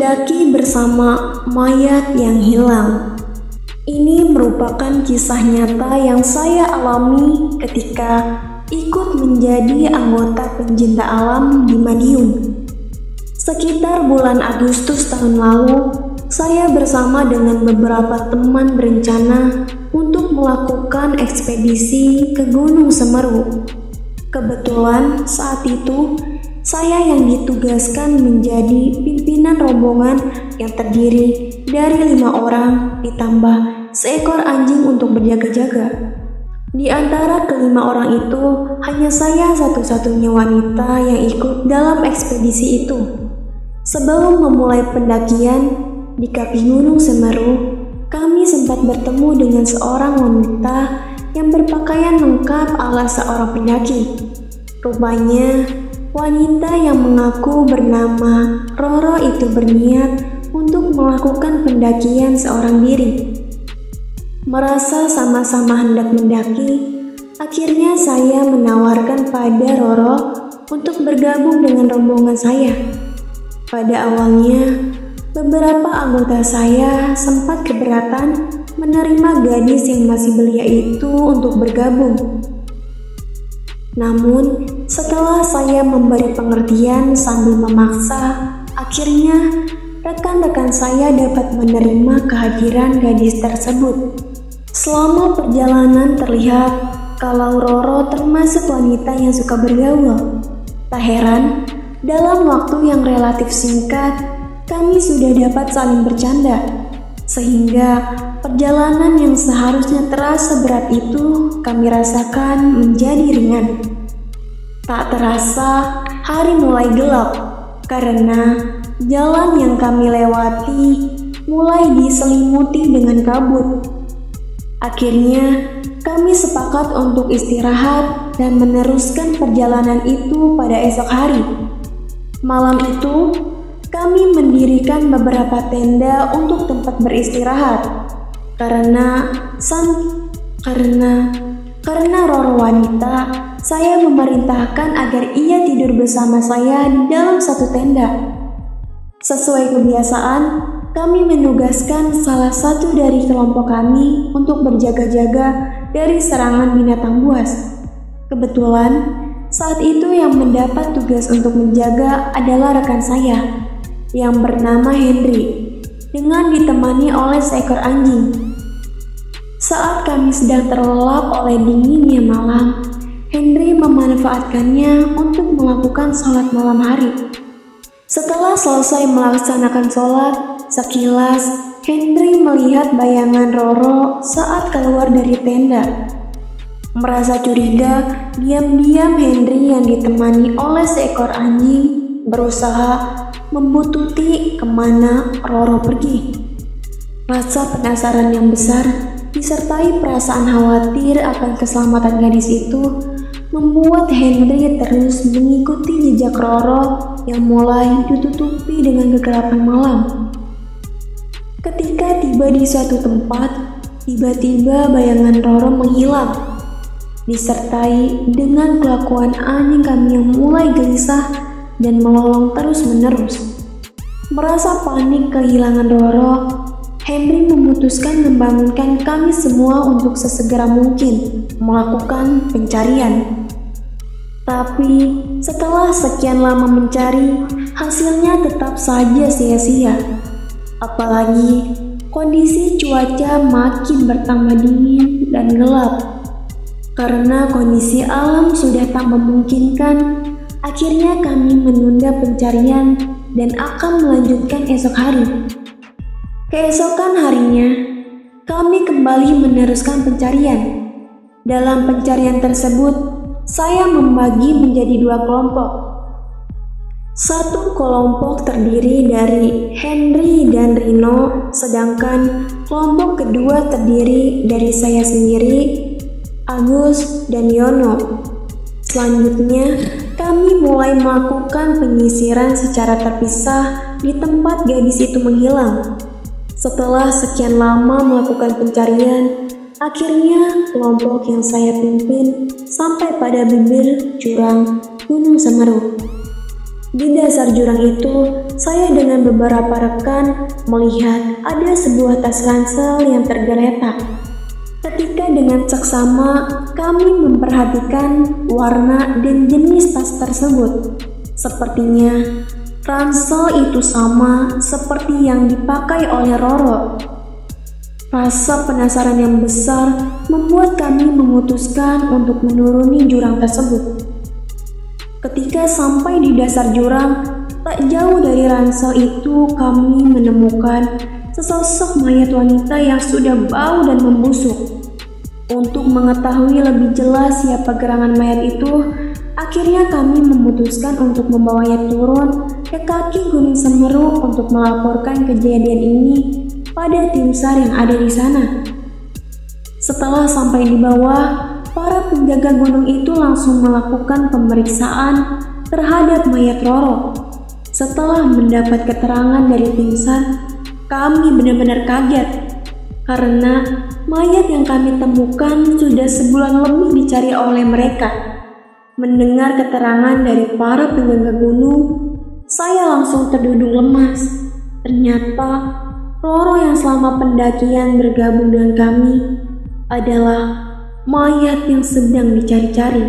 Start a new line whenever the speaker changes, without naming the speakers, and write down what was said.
mendaki bersama mayat yang hilang. Ini merupakan kisah nyata yang saya alami ketika ikut menjadi anggota pencinta alam di Madiun. Sekitar bulan Agustus tahun lalu, saya bersama dengan beberapa teman berencana untuk melakukan ekspedisi ke Gunung Semeru. Kebetulan saat itu, saya yang ditugaskan menjadi pimpinan rombongan yang terdiri dari 5 orang ditambah seekor anjing untuk berjaga-jaga. Di antara kelima orang itu, hanya saya satu-satunya wanita yang ikut dalam ekspedisi itu. Sebelum memulai pendakian di kaki Gunung Semeru, kami sempat bertemu dengan seorang wanita yang berpakaian lengkap ala seorang pendaki. Rupanya, wanita yang mengaku bernama Roro itu berniat untuk melakukan pendakian seorang diri. Merasa sama-sama hendak mendaki, akhirnya saya menawarkan pada Roro untuk bergabung dengan rombongan saya. Pada awalnya, beberapa anggota saya sempat keberatan menerima gadis yang masih belia itu untuk bergabung. Namun, setelah saya memberi pengertian sambil memaksa, akhirnya rekan-rekan saya dapat menerima kehadiran gadis tersebut. Selama perjalanan terlihat kalau Roro termasuk wanita yang suka bergaul. Tak heran, dalam waktu yang relatif singkat, kami sudah dapat saling bercanda. Sehingga perjalanan yang seharusnya terasa berat itu kami rasakan menjadi ringan. Tak terasa, hari mulai gelap karena jalan yang kami lewati mulai diselimuti dengan kabut. Akhirnya, kami sepakat untuk istirahat dan meneruskan perjalanan itu pada esok hari. Malam itu, kami mendirikan beberapa tenda untuk tempat beristirahat. Karena Roro wanita, saya memerintahkan agar ia tidur bersama saya di dalam satu tenda. Sesuai kebiasaan, kami menugaskan salah satu dari kelompok kami untuk berjaga-jaga dari serangan binatang buas. Kebetulan, saat itu yang mendapat tugas untuk menjaga adalah rekan saya, yang bernama Henry, dengan ditemani oleh seekor anjing. Saat kami sedang terlelap oleh dinginnya malam, Henry memanfaatkannya untuk melakukan sholat malam hari. Setelah selesai melaksanakan sholat, sekilas Henry melihat bayangan Roro saat keluar dari tenda. Merasa curiga, diam-diam Henry yang ditemani oleh seekor anjing berusaha membututi kemana Roro pergi. Rasa penasaran yang besar disertai perasaan khawatir akan keselamatan gadis itu membuat Henry terus mengikuti jejak Roro yang mulai ditutupi dengan kegelapan malam. Ketika tiba di suatu tempat, tiba-tiba bayangan Roro menghilang, disertai dengan kelakuan anjing kami yang mulai gelisah dan melolong terus-menerus. Merasa panik kehilangan Roro, Henry memutuskan membangunkan kami semua untuk sesegera mungkin melakukan pencarian. Tapi setelah sekian lama mencari, hasilnya tetap saja sia-sia. Apalagi kondisi cuaca makin bertambah dingin dan gelap. Karena kondisi alam sudah tak memungkinkan, akhirnya kami menunda pencarian dan akan melanjutkan esok hari. Keesokan harinya, kami kembali meneruskan pencarian. Dalam pencarian tersebut, saya membagi menjadi 2 kelompok. Satu kelompok terdiri dari Henry dan Rino, sedangkan kelompok kedua terdiri dari saya sendiri, Agus, dan Yono. Selanjutnya, kami mulai melakukan penyisiran secara terpisah di tempat gadis itu menghilang. Setelah sekian lama melakukan pencarian, akhirnya kelompok yang saya pimpin sampai pada bibir jurang Gunung Semeru. Di dasar jurang itu, saya dengan beberapa rekan melihat ada sebuah tas ransel yang tergeletak. Ketika dengan seksama kami memperhatikan warna dan jenis tas tersebut, sepertinya ransel itu sama seperti yang dipakai oleh Roro. Rasa penasaran yang besar membuat kami memutuskan untuk menuruni jurang tersebut. Ketika sampai di dasar jurang, tak jauh dari ransel itu kami menemukan sesosok mayat wanita yang sudah bau dan membusuk. Untuk mengetahui lebih jelas siapa gerangan mayat itu, akhirnya kami memutuskan untuk membawanya turun ke kaki Gunung Semeru untuk melaporkan kejadian ini pada tim SAR yang ada di sana. Setelah sampai di bawah, para penjaga gunung itu langsung melakukan pemeriksaan terhadap mayat Roro. Setelah mendapat keterangan dari tim SAR, kami benar-benar kaget karena mayat yang kami temukan sudah sebulan lebih dicari oleh mereka. Mendengar keterangan dari para penjaga gunung, saya langsung terduduk lemas. Ternyata Roro yang selama pendakian bergabung dengan kami adalah mayat yang sedang dicari-cari.